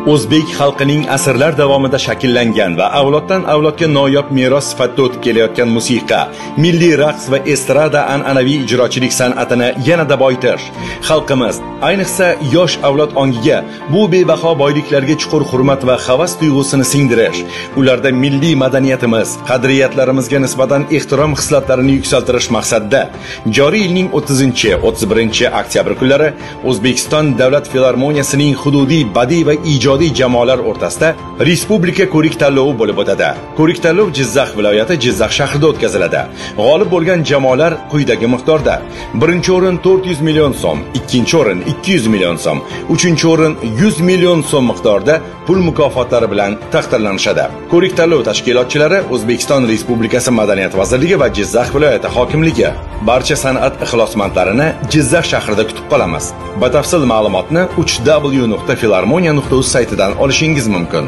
O'zbek xalqining asrlar davomida shakllangan va avloddan avlodga noyob meros sifatida o'tib kelayotgan musiqa, milliy raqs va estrada an'anaviy ijrochilik san'atini yanada boyitish, xalqimiz, ayniqsa yosh avlod ongiga bu bebaho boyliklarga chuqur hurmat va havas tuyg'usini singdirish, ularda milliy madaniyatimiz, qadriyatlarimizga nisbatan ehtirom hislatlarini yuksaltirish maqsadida joriy yilning 30-31 oktyabr kunlari O'zbekiston Davlat filarmoniyasining hududiy badiiy va ijodiy jamoalar o'rtasida respublika ko'rik-tanlovi bo'lib o'tadi. Ko'rik-tanlov Jizzax viloyati Jizzax shahrida o'tkaziladi. G'olib bo'lgan jamoalar quyidagi miqdorda: 1-o'rin 400 million so'm, 2-o'rin 200 million so'm, 3-o'rin 100 million so'm miqdorida pul mukofotlari bilan taqdirlanishadi. Ko'rik-tanlov tashkilotchilari O'zbekiston Respublikasi Madaniyat vazirligi va Jizzax viloyati hokimligi. Barcha san'at ixlosmandlarini Jizzax shahrida kutib qolamiz. Batafsil ma'lumotni www.filarmoniya.uz saytidan olishingiz mumkin.